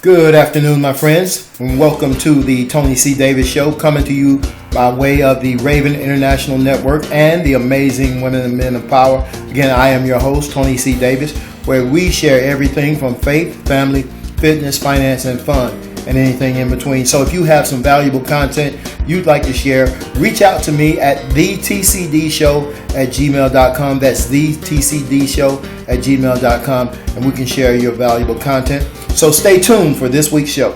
Good afternoon, my friends, and welcome to the Tony C. Davis Show, coming to you by way of the Raven International Network and the amazing women and men of power. Again, I am your host, Tony C. Davis, where we share everything from faith, family, fitness, finance, and fun, and anything in between. So if you have some valuable content you'd like to share, reach out to me at thetcdshow@gmail.com. That's thetcdshow@gmail.com, and we can share your valuable content. So stay tuned for this week's show.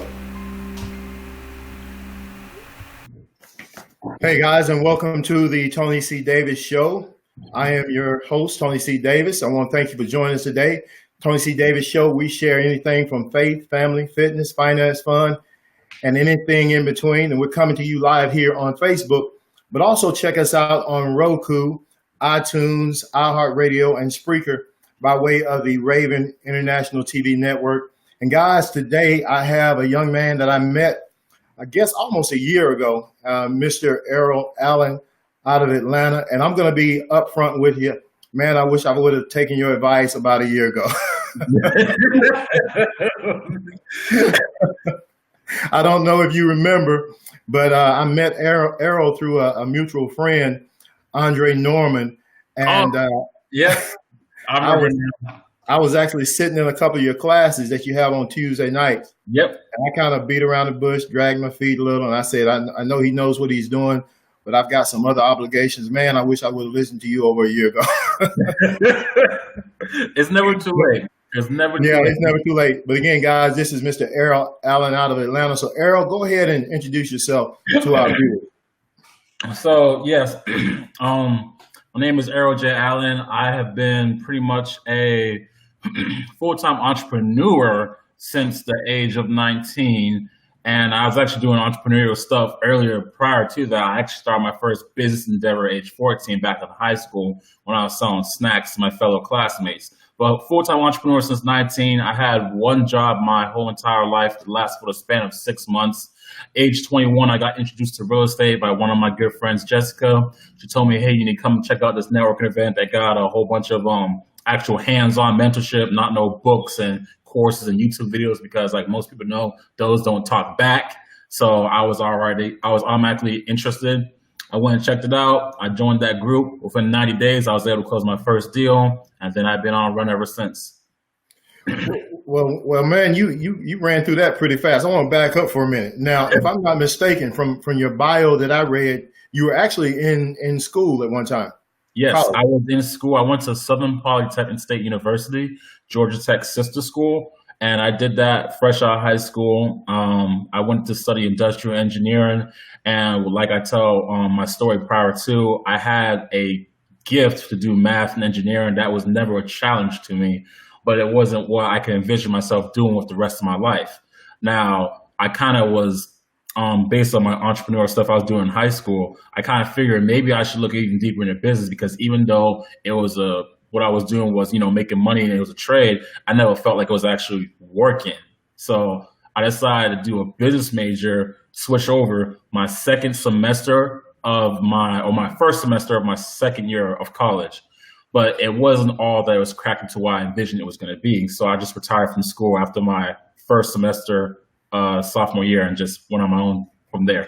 Hey guys, and welcome to the Tony C. Davis Show. I am your host, Tony C. Davis. I want to thank you for joining us today. Tony C. Davis Show, we share anything from faith, family, fitness, finance, fun, and anything in between. And we're coming to you live here on Facebook, but also check us out on Roku, iTunes, iHeartRadio, and Spreaker by way of the Raven International TV Network. And guys, today I have a young man that I met, I guess, almost a year ago, Mr. Errol Allen out of Atlanta. And I'm going to be upfront with you. Man, I wish I would have taken your advice about a year ago. I don't know if you remember, but I met Errol through a mutual friend, Andre Norman. And yes, I was actually sitting in a couple of your classes that you have on Tuesday nights. Yep. And I kind of beat around the bush, dragged my feet a little, and I said, I know he knows what he's doing, but I've got some other obligations. Man, I wish I would have listened to you over a year ago. It's never too late. It's never too late. It's never too late. But again, guys, this is Mr. Errol Allen out of Atlanta. So, Errol, go ahead and introduce yourself to our viewers. So, yes, my name is Errol J. Allen. I have been pretty much a full-time entrepreneur since the age of 19. And I was actually doing entrepreneurial stuff earlier. Prior to that, I actually started my first business endeavor at age 14 back in high school when I was selling snacks to my fellow classmates. But full-time entrepreneur since 19. I had one job my whole entire life that lasted for the span of 6 months. Age 21, I got introduced to real estate by one of my good friends, Jessica. She told me, hey, you need to come check out this networking event. They got a whole bunch of actual hands-on mentorship, not no books and courses and YouTube videos, because like most people know, those don't talk back. So I was automatically interested. I went and checked it out. I joined that group. Within 90 days, I was able to close my first deal, and then I've been on a run ever since. Well, man, you ran through that pretty fast. I want to back up for a minute. Now, if I'm not mistaken, from your bio that I read, you were actually in school at one time. Yes, College. I was in school. I went to Southern Polytechnic State University, Georgia Tech's sister school, and I did that fresh out of high school. I went to study industrial engineering, and like I tell my story prior to, I had a gift to do math and engineering. That was never a challenge to me, but it wasn't what I could envision myself doing with the rest of my life. Now, I kind of was, based on my entrepreneurial stuff I was doing in high school, I kind of figured maybe I should look even deeper into business, because even though it was what I was doing was, making money and it was a trade, I never felt like it was actually working. So I decided to do a business major, switch over my first semester of my second year of college. But it wasn't all that it was cracking to what I envisioned it was going to be. So I just retired from school after my first semester, sophomore year, and just went on my own from there.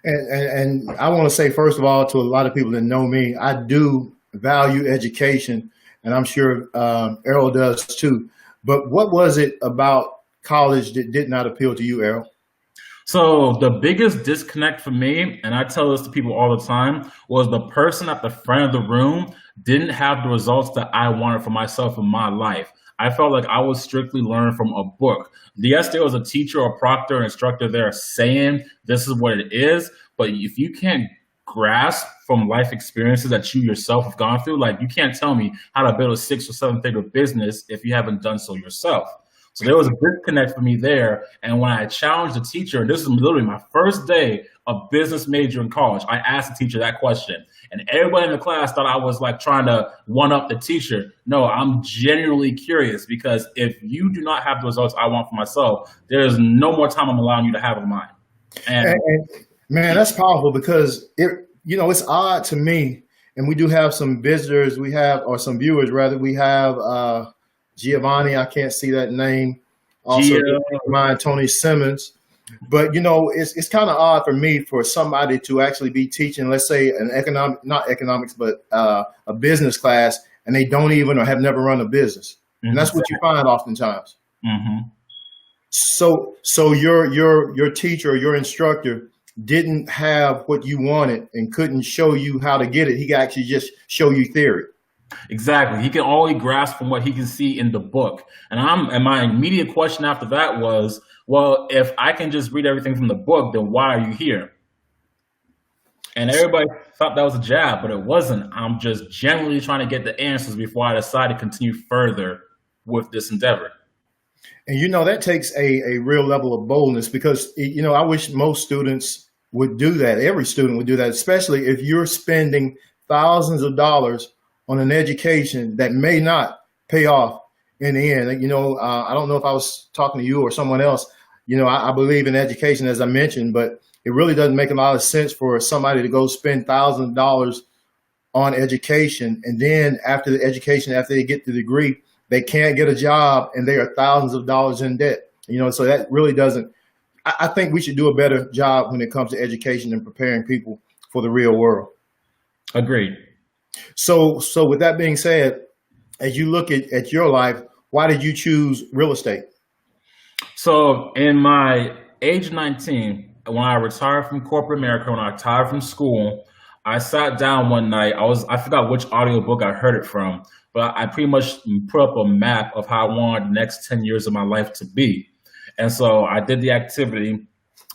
And I want to say, first of all, to a lot of people that know me, I do value education, and I'm sure Errol does too. But what was it about college that did not appeal to you, Errol? So the biggest disconnect for me, and I tell this to people all the time, was the person at the front of the room didn't have the results that I wanted for myself in my life. I felt like I was strictly learning from a book. Yes, there was a teacher or proctor or instructor there saying this is what it is, but if you can't grasp from life experiences that you yourself have gone through, like you can't tell me how to build a 6 or 7 figure business if you haven't done so yourself. So there was a disconnect for me there. And when I challenged the teacher, and this is literally my first day of business major in college, I asked the teacher that question. And everybody in the class thought I was like trying to one up the teacher. No, I'm genuinely curious, because if you do not have the results I want for myself, there's no more time I'm allowing you to have of mine. And man, that's powerful, because it's odd to me, and we do have some visitors, or some viewers rather. We have Giovanni, I can't see that name. Also, good friend of mine, Tony Simmons. But it's kind of odd for me for somebody to actually be teaching, let's say, an not economics, but a business class, and they don't even or have never run a business. And that's what you find oftentimes. Mm-hmm. So your teacher or your instructor didn't have what you wanted and couldn't show you how to get it. He could actually just show you theory. Exactly. He can only grasp from what he can see in the book. And my immediate question after that was, well, if I can just read everything from the book, then why are you here? And everybody thought that was a jab, but it wasn't. I'm just generally trying to get the answers before I decide to continue further with this endeavor. And that takes a real level of boldness, because I wish most students would do that. Every student would do that, especially if you're spending thousands of dollars on an education that may not pay off in the end. I don't know if I was talking to you or someone else. I believe in education, as I mentioned, but it really doesn't make a lot of sense for somebody to go spend thousands of dollars on education, and then after the education, after they get the degree, they can't get a job and they are thousands of dollars in debt. So that really doesn't. I think we should do a better job when it comes to education and preparing people for the real world. Agreed. So with that being said, as you look at your life, why did you choose real estate? So in my age 19, when I retired from corporate America, when I retired from school, I sat down one night. I forgot which audiobook I heard it from, but I pretty much put up a map of how I wanted the next 10 years of my life to be. And so I did the activity.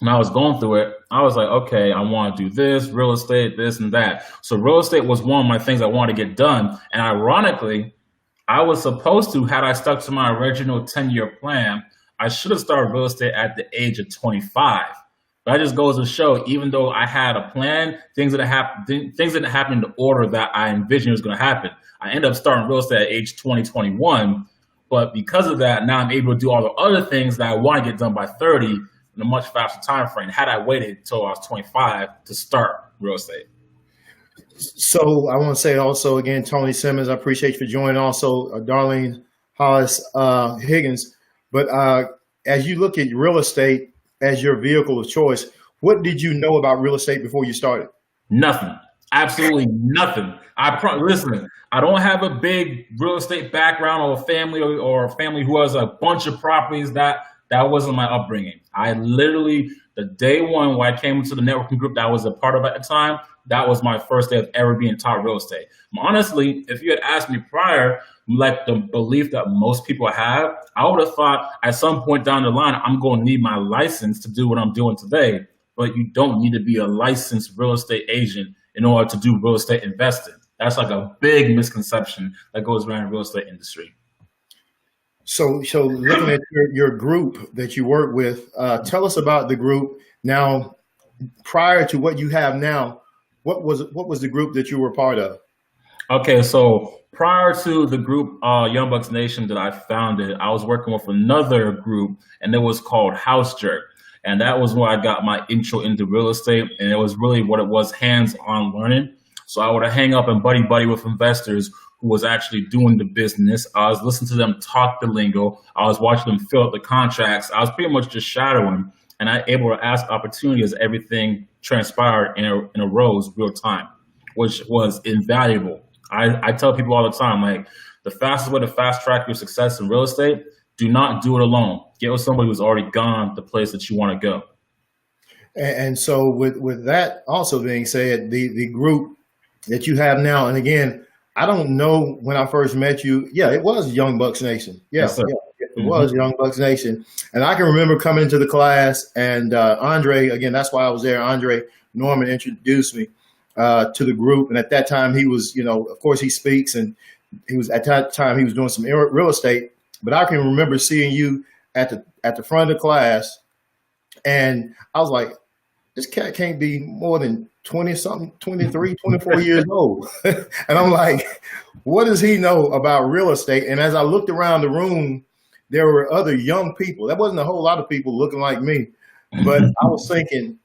And I was going through it. I was like, okay, I want to do this, real estate, this and that. So real estate was one of my things I wanted to get done. And ironically, I was supposed to, had I stuck to my original 10-year plan, I should have started real estate at the age of 25. But that just goes to show, even though I had a plan, things didn't happen in the order that I envisioned was going to happen. I ended up starting real estate at age 20, 21. But because of that, now I'm able to do all the other things that I want to get done by 30 in a much faster time frame. Had I waited until I was 25 to start real estate. So I want to say also again, Tony Simmons, I appreciate you for joining. Also, Darlene Hollis Higgins. But as you look at real estate as your vehicle of choice, what did you know about real estate before you started? Nothing. Absolutely nothing. Listen, I don't have a big real estate background or a family or a family who has a bunch of properties. That wasn't my upbringing. I literally, the day one when I came into the networking group that I was a part of at the time, that was my first day of ever being taught real estate. Honestly, if you had asked me prior, like the belief that most people have, I would have thought at some point down the line, I'm going to need my license to do what I'm doing today. But you don't need to be a licensed real estate agent in order to do real estate investing. That's like a big misconception that goes around the real estate industry. So looking at your group that you work with, tell us about the group. Now, prior to what you have now, what was the group that you were part of? Okay, so prior to the group Young Bucks Nation that I founded, I was working with another group, and it was called House Jerk. And that was where I got my intro into real estate, and it was really what it was, hands-on learning. So I would hang up and buddy with investors who was actually doing the business. I was listening to them talk the lingo. I was watching them fill out the contracts. I was pretty much just shadowing, and I able to ask opportunities as everything transpired in a rows real time, which was invaluable. I tell people all the time, like, the fastest way to fast track your success in real estate, do not do it alone. Get with somebody who's already gone the place that you want to go. And so with that also being said, the group that you have now, and again, I don't know when I first met you. Yeah, it was Young Bucks Nation. Yes, it was Young Bucks Nation. And I can remember coming into the class, and Andre, again, that's why I was there. Andre Norman introduced me to the group. And at that time, he was, of course, he speaks, and he was at that time he was doing some real estate. But I can remember seeing you at the front of the class, and I was like, this cat can't be more than 20-something, 23, 24 years old. And I'm like, what does he know about real estate? And as I looked around the room, there were other young people. There wasn't a whole lot of people looking like me. But I was thinking,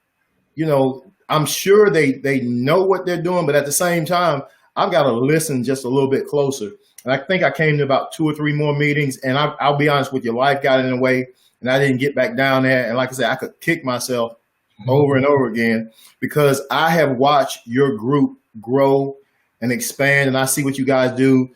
I'm sure they know what they're doing, but at the same time, I've got to listen just a little bit closer. And I think I came to about 2 or 3 more meetings. And I'll be honest with you, life got in the way, and I didn't get back down there. And like I said, I could kick myself over and over again because I have watched your group grow and expand, and I see what you guys do.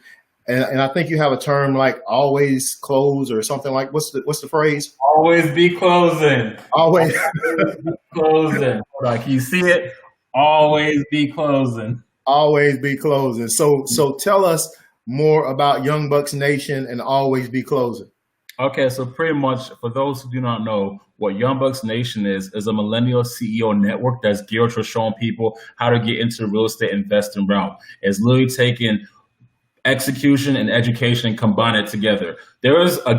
And I think you have a term like always close or something like what's the phrase? Always be closing. Always Be closing. Like you see it, always be closing. always be closing. So tell us more about Young Bucks Nation and always be closing. Okay, so pretty much for those who do not know, what Young Bucks Nation is a millennial CEO network that's geared for showing people how to get into the real estate investing realm. It's literally taking execution and education and combine it together. There's a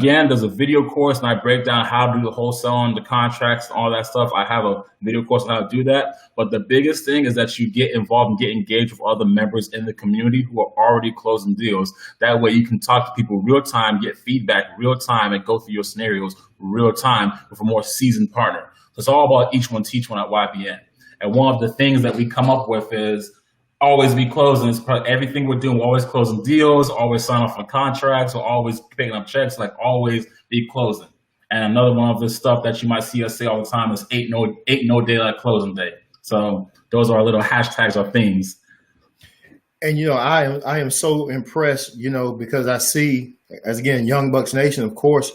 video course, and I break down how to do the wholesaling, the contracts, and all that stuff. I have a video course on how to do that. But the biggest thing is that you get involved and get engaged with other members in the community who are already closing deals. That way you can talk to people real time, get feedback real time, and go through your scenarios real time with a more seasoned partner. So it's all about each one teach one at YBN. And one of the things that we come up with is always be closing. It's everything we're doing. We're always closing deals, always sign off on contracts, or always picking up checks, like always be closing. And another one of the stuff that you might see us say all the time is ain't no day like closing day. So those are our little hashtags or themes. And I am so impressed, because I see, as again, Young Bucks Nation, of course,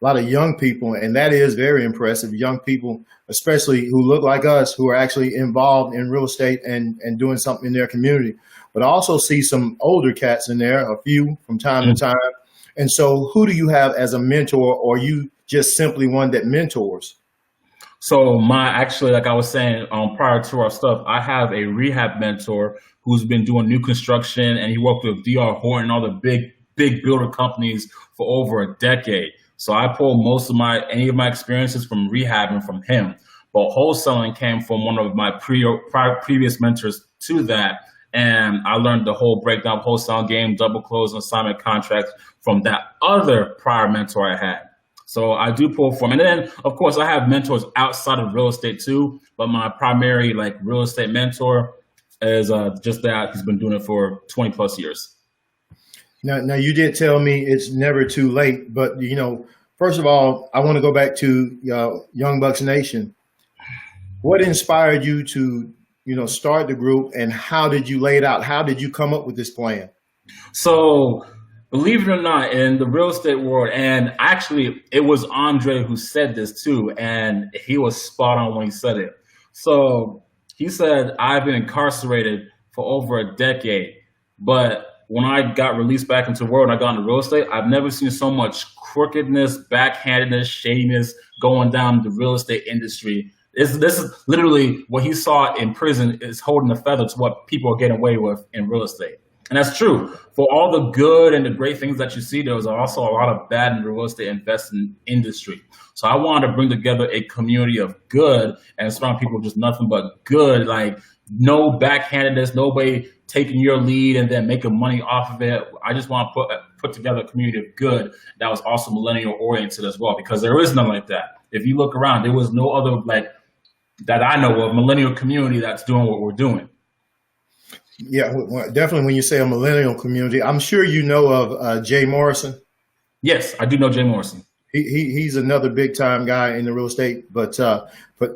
a lot of young people, and that is very impressive. Young people, especially who look like us, who are actually involved in real estate and doing something in their community. But I also see some older cats in there, a few from time to time. And so who do you have as a mentor, or you just simply one that mentors? So like I was saying prior to our stuff, I have a rehab mentor who's been doing new construction, and he worked with D.R. Horton and all the big builder companies for over a decade. So I pulled any of my experiences from rehab and from him. But wholesaling came from one of my previous mentors to that. And I learned the whole breakdown of wholesale game, double close, and assignment contracts from that other prior mentor I had. So I do pull from. And then, of course, I have mentors outside of real estate too. But my primary real estate mentor is just that. He's been doing it for 20 plus years. Now, you did tell me it's never too late, but first of all, I want to go back to Young Bucks Nation. What inspired you to, start the group, and how did you lay it out? How did you come up with this plan? So, believe it or not, in the real estate world, and actually, it was Andre who said this too, and he was spot on when he said it. So he said, "I've been incarcerated for over a decade, but when I got released back into the world and I got into real estate, I've never seen so much crookedness, backhandedness, shadiness going down the real estate industry. This is literally what he saw in prison is holding the feather to what people are getting away with in real estate." And that's true. For all the good and the great things that you see, there was also a lot of bad in the real estate investing industry. So I wanted to bring together a community of good and surround people with just nothing but good, like no backhandedness, nobody taking your lead and then making money off of it. I just want to put together a community of good that was also millennial oriented as well, because there is none like that. If you look around, there was no other that I know of millennial community that's doing what we're doing. Yeah, well, definitely. When you say a millennial community, I'm sure you know of Jay Morrison. Yes, I do know Jay Morrison. He's another big time guy in the real estate, but to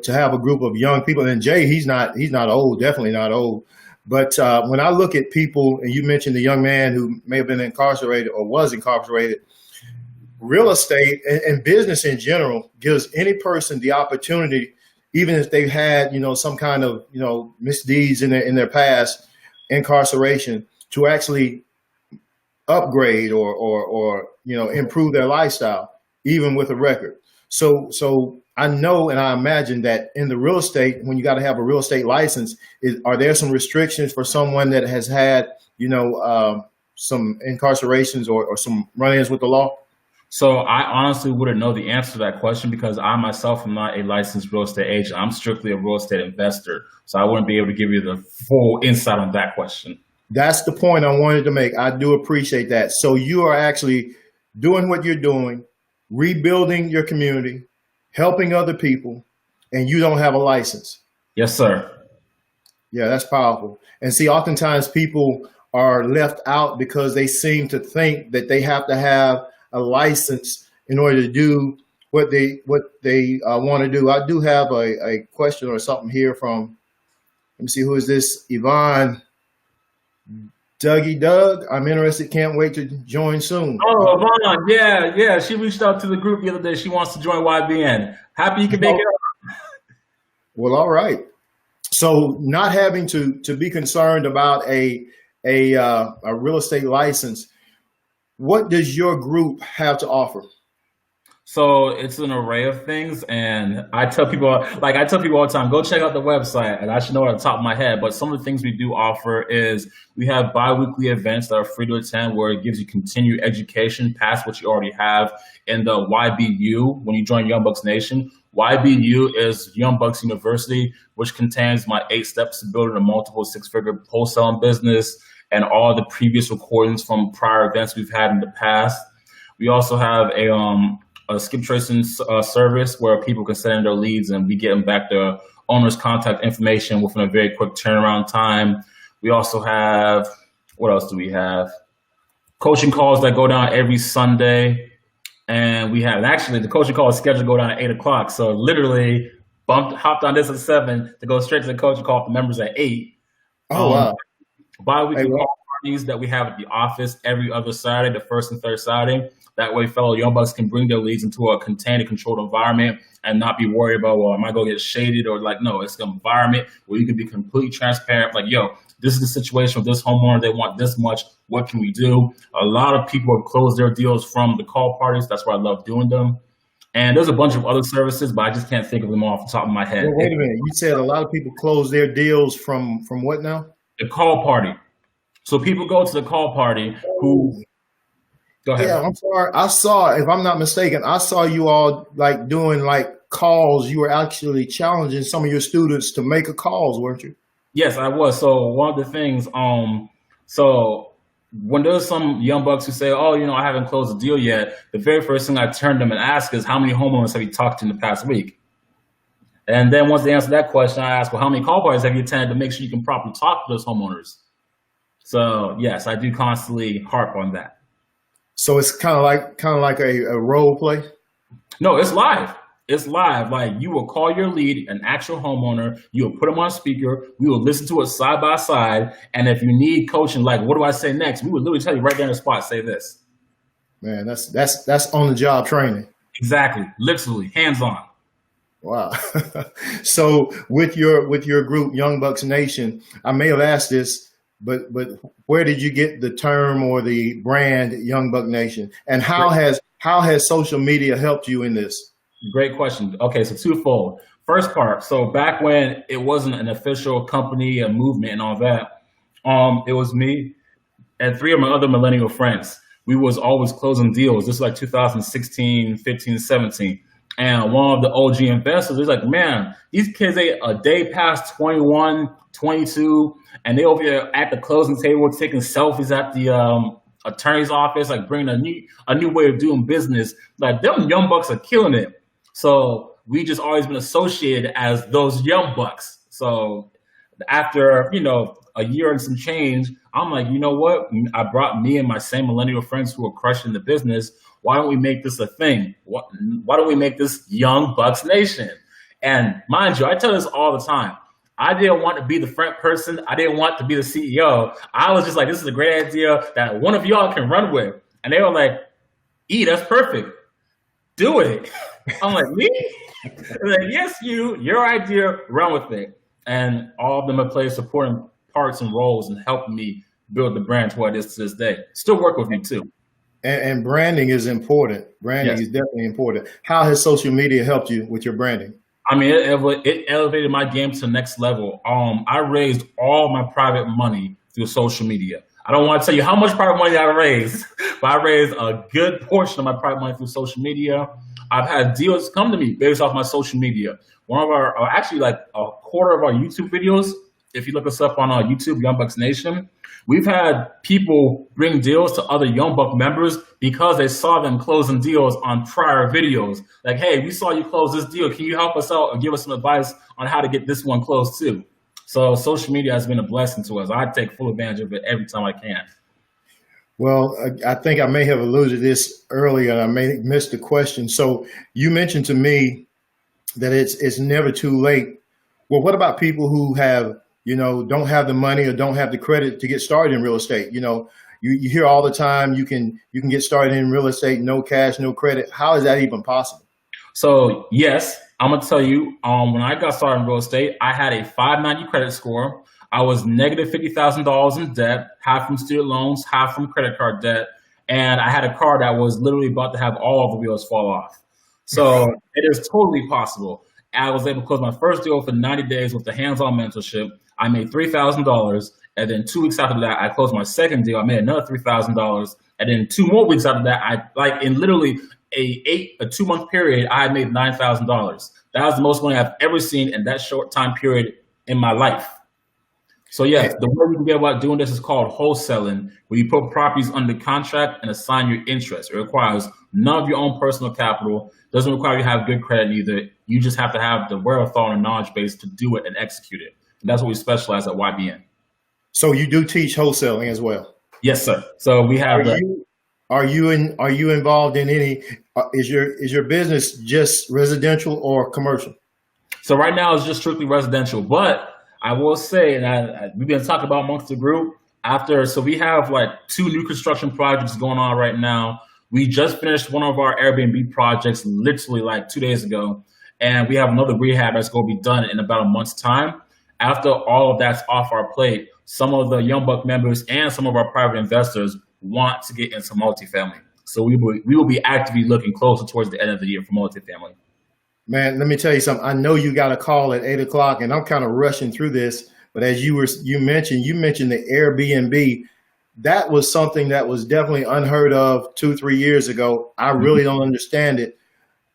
have a group of young people, and Jay, he's not old, definitely not old. But when I look at people, and you mentioned the young man who may have been incarcerated or was incarcerated, real estate and business in general gives any person the opportunity, even if they've had some kind of misdeeds in their past, incarceration, to actually upgrade or improve their lifestyle, even with a record. So I know and I imagine that in the real estate, when you got to have a real estate license, are there some restrictions for someone that has had some incarcerations or some run-ins with the law? So I honestly wouldn't know the answer to that question, because I myself am not a licensed real estate agent. I'm strictly a real estate investor. So I wouldn't be able to give you the full insight on that question. That's the point I wanted to make. I do appreciate that. So you are actually doing what you're doing, rebuilding your community, helping other people, and you don't have a license. Yes, sir. Yeah, that's powerful. And see, oftentimes people are left out because they seem to think that they have to have a license in order to do what they want to do. I do have a question or something here from, let me see, who is this? Yvonne Dougie Doug. I'm interested. Can't wait to join soon. Oh, Yvonne, yeah. She reached out to the group the other day. She wants to join YBN. Happy you can make it up. Well, all right. So not having to be concerned about a real estate license, what does your group have to offer? So it's an array of things, and I tell people all the time, go check out the website, and I should know it on the top of my head. But some of the things we do offer is we have bi-weekly events that are free to attend, where it gives you continued education past what you already have in the YBU when you join Young Bucks Nation. YBU is Young Bucks University, which contains my 8 steps to building a multiple 6-figure wholesaling business and all the previous recordings from prior events we've had in the past. We also have a skip tracing service where people can send in their leads and we get them back their owner's contact information within a very quick turnaround time. We also have, what else do we have? Coaching calls that go down every Sunday. And we have, actually, the coaching call is scheduled to go down at 8 o'clock. So literally hopped on this at 7 to go straight to the coaching call for members at 8. Oh, wow. Bi-weekly call parties that we have at the office every other Saturday, the first and third Saturday. That way, fellow Young Bucks can bring their leads into a contained and controlled environment and not be worried about, well, am I going to get shaded? Or like, no, it's an environment where you can be completely transparent. Like, yo, this is the situation with this homeowner. They want this much. What can we do? A lot of people have closed their deals from the call parties. That's why I love doing them. And there's a bunch of other services, but I just can't think of them off the top of my head. Well, wait a minute. You said a lot of people close their deals from what now? The call party. So people go to the call party who... Go ahead. Yeah, I'm sorry. I saw, if I'm not mistaken, I saw you all like doing like calls. You were actually challenging some of your students to make a calls, weren't you? Yes, I was. So one of the things, so when there's some young bucks who say, oh, I haven't closed a deal yet, the very first thing I turn them and ask is, how many homeowners have you talked to in the past week? And then once they answer that question, I ask, well, how many call parties have you attended to make sure you can properly talk to those homeowners? So yes, I do constantly harp on that. So it's kind of like a role play? No, it's live. It's live. Like, you will call your lead, an actual homeowner. You will put them on speaker. We will listen to it side by side. And if you need coaching, like, what do I say next? We would literally tell you right there on the spot, say this. Man, that's on the job training. Exactly. Literally, hands on. Wow. So with your group, Young Bucks Nation, I may have asked this, but where did you get the term or the brand Young Buck Nation? And how has social media helped you in this? Great question. Okay, so twofold. First part, so back when it wasn't an official company, a movement and all that, it was me and 3 of my other millennial friends. We was always closing deals. This was like 2016, 15, 17. And one of the OG investors is like, man, these kids, they a day past 21, 22, and they over here at the closing table taking selfies at the attorney's office, like bringing a new way of doing business. Like, them young bucks are killing it. So we just always been associated as those young bucks. So after, a year and some change, I'm like, you know what? I brought me and my same millennial friends who are crushing the business. Why don't we make this a thing? Why don't we make this Young Bucks Nation? And mind you, I tell this all the time. I didn't want to be the front person. I didn't want to be the CEO. I was just like, this is a great idea that one of y'all can run with. And they were like, E, that's perfect. Do it. I'm like, me? They're like, yes, your idea, run with it. And all of them have played supporting parts and roles and helped me build the brand to what it is to this day. Still work with me too. And branding is important. Branding is definitely important. How has social media helped you with your branding? I mean, it elevated my game to the next level. I raised all my private money through social media. I don't want to tell you how much private money I raised, but I raised a good portion of my private money through social media. I've had deals come to me based off my social media. One of our, actually like a quarter of our YouTube videos, if you look us up on our YouTube, Young Bucks Nation, we've had people bring deals to other Young Buck members because they saw them closing deals on prior videos. Like, hey, we saw you close this deal. Can you help us out or give us some advice on how to get this one closed too? So social media has been a blessing to us. I take full advantage of it every time I can. Well, I think I may have alluded to this earlier, and I may have missed the question. So you mentioned to me that it's never too late. Well, what about people who have, don't have the money or don't have the credit to get started in real estate? You hear all the time you can get started in real estate, no cash, no credit. How is that even possible? So yes, I'm gonna tell you, when I got started in real estate, I had a 590 credit score. I was negative $50,000 in debt, half from student loans, half from credit card debt, and I had a car that was literally about to have all of the wheels fall off. So it is totally possible. I was able to close my first deal for 90 days with the hands-on mentorship. I made $3,000, and then 2 weeks after that, I closed my second deal. I made another $3,000, and then 2 more weeks after that, in literally a 2-month period, I made $9,000. That was the most money I've ever seen in that short time period in my life. So yes, the way we can get about doing this is called wholesaling, where you put properties under contract and assign your interest. It requires none of your own personal capital. Doesn't require you to have good credit either. You just have to have the wherewithal and knowledge base to do it and execute it. And that's what we specialize at YBN. So you do teach wholesaling as well? Yes, sir. So we have. Are you involved in any? Is your business just residential or commercial? So right now it's just strictly residential, but I will say, and we've been talking about amongst the group so we have like 2 new construction projects going on right now. We just finished one of our Airbnb projects literally like 2 days ago, and we have another rehab that's going to be done in about a month's time. After all of that's off our plate, some of the Young Buck members and some of our private investors want to get into multifamily. So we will be actively looking closer towards the end of the year for multifamily. Man, let me tell you something. I know you got a call at 8 o'clock, and I'm kind of rushing through this. But as you mentioned the Airbnb. That was something that was definitely unheard of 2-3 years ago. I really don't understand it,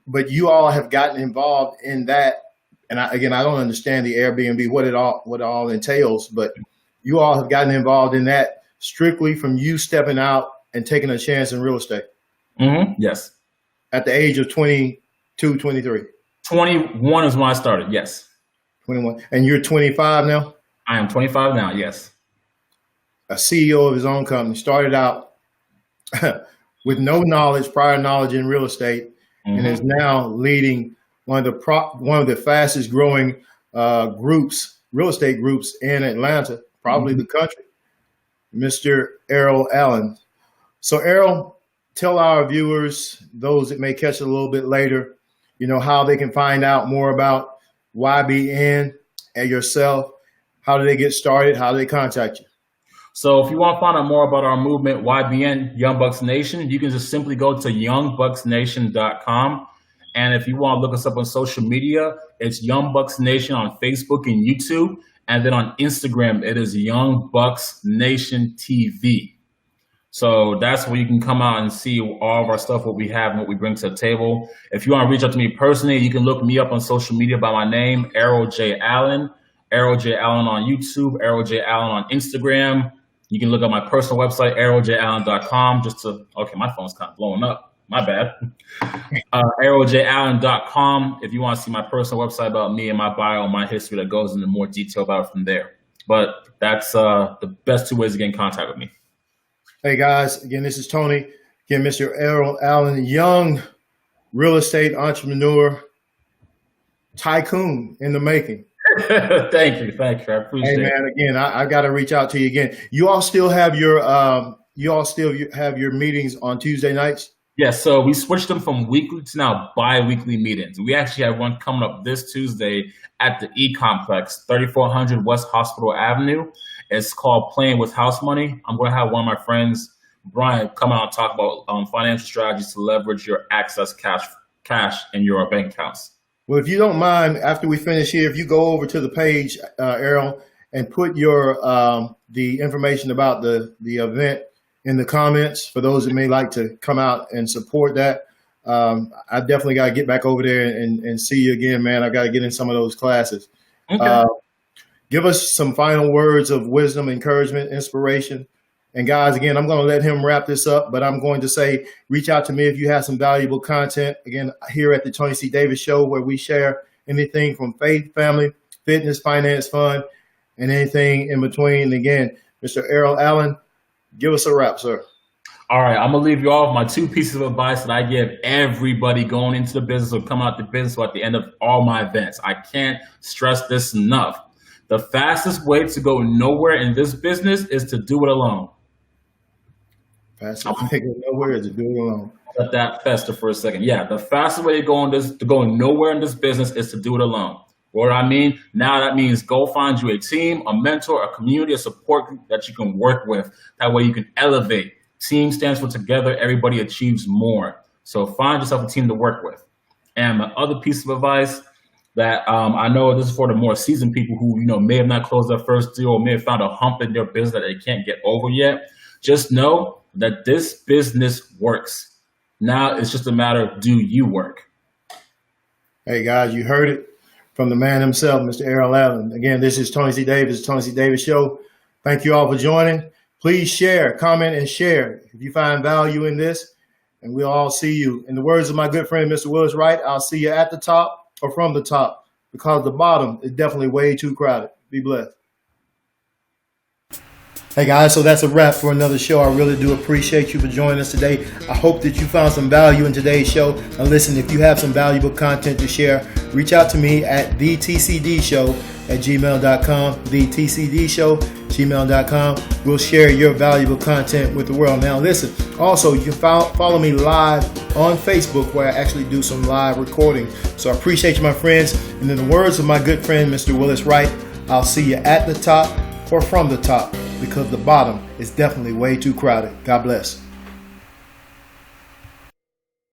but you all have gotten involved in that. And I don't understand the Airbnb, what it all entails, but you all have gotten involved in that strictly from you stepping out and taking a chance in real estate. Mm-hmm. Yes. At the age of 22, 23. 21 is when I started. Yes. 21. And you're 25 now? I am 25 now. Yes. A CEO of his own company, started out with no prior knowledge in real estate, and is now leading one of the fastest growing real estate groups in Atlanta, probably the country, Mr. Errol Allen. So Errol, tell our viewers, those that may catch it a little bit later, how they can find out more about YBN and yourself. How do they get started? How do they contact you? So if you want to find out more about our movement, YBN, Young Bucks Nation, you can just simply go to youngbucksnation.com. And if you want to look us up on social media, it's Young Bucks Nation on Facebook and YouTube. And then on Instagram, it is Young Bucks Nation TV. So that's where you can come out and see all of our stuff, what we have and what we bring to the table. If you want to reach out to me personally, you can look me up on social media by my name, Errol J. Allen. Errol J. Allen on YouTube, Errol J. Allen on Instagram. You can look at my personal website, erroljallen.com, okay, my phone's kind of blowing up. My bad. erroljallen.com if you want to see my personal website about me and my bio and my history that goes into more detail about it from there. But that's the best 2 ways to get in contact with me. Hey, guys. Again, this is Tony. Again, Mr. Errol Allen, young real estate entrepreneur, tycoon in the making. Thank you. I appreciate it. Hey man, again, I got to reach out to you again. You all still have your meetings on Tuesday nights? Yes. So we switched them from weekly to now bi-weekly meetings. We actually have one coming up this Tuesday at the E-Complex, 3400 West Hospital Avenue. It's called Playing with House Money. I'm going to have one of my friends, Brian, come out and talk about financial strategies to leverage your access cash in your bank accounts. Well, if you don't mind, after we finish here, if you go over to the page, Errol, and put your the information about the event in the comments for those that may like to come out and support that. I definitely got to get back over there and see you again, man. I got to get in some of those classes. Okay. Give us some final words of wisdom, encouragement, inspiration. And guys, again, I'm going to let him wrap this up, but I'm going to say, reach out to me if you have some valuable content. Again, here at the Tony C. Davis Show, where we share anything from faith, family, fitness, finance, fun, and anything in between. Again, Mr. Errol Allen, give us a wrap, sir. All right, I'm gonna leave you off my 2 pieces of advice that I give everybody going into the business or come out the business or at the end of all my events. I can't stress this enough. The fastest way to go nowhere in this business is to do it alone. Fastest way to go nowhere is to do it alone. Let that fester for a second. Yeah, the fastest way to go nowhere in this business is to do it alone. What I mean? Now that means go find you a team, a mentor, a community, a support group that you can work with. That way you can elevate. Team stands for together, everybody achieves more. So find yourself a team to work with. And my other piece of advice that I know this is for the more seasoned people who may have not closed their first deal or may have found a hump in their business that they can't get over yet. Just know that this business works. Now it's just a matter of, do you work? Hey guys, you heard it from the man himself, Mr. Errol Allen. Again, this is Tony C. Davis, Tony C. Davis Show. Thank you all for joining. Please share, comment, and share if you find value in this, and we'll all see you. In the words of my good friend, Mr. Willis Wright, I'll see you at the top or from the top, because the bottom is definitely way too crowded. Be blessed. Hey guys, so that's a wrap for another show. I really do appreciate you for joining us today. I hope that you found some value in today's show. Now listen, if you have some valuable content to share, reach out to me at thetcdshow@gmail.com, thetcdshow@gmail.com. We'll share your valuable content with the world. Now listen, also you can follow me live on Facebook, where I actually do some live recording. So I appreciate you, my friends. And in the words of my good friend, Mr. Willis Wright, I'll see you at the top or from the top, because the bottom is definitely way too crowded. God bless.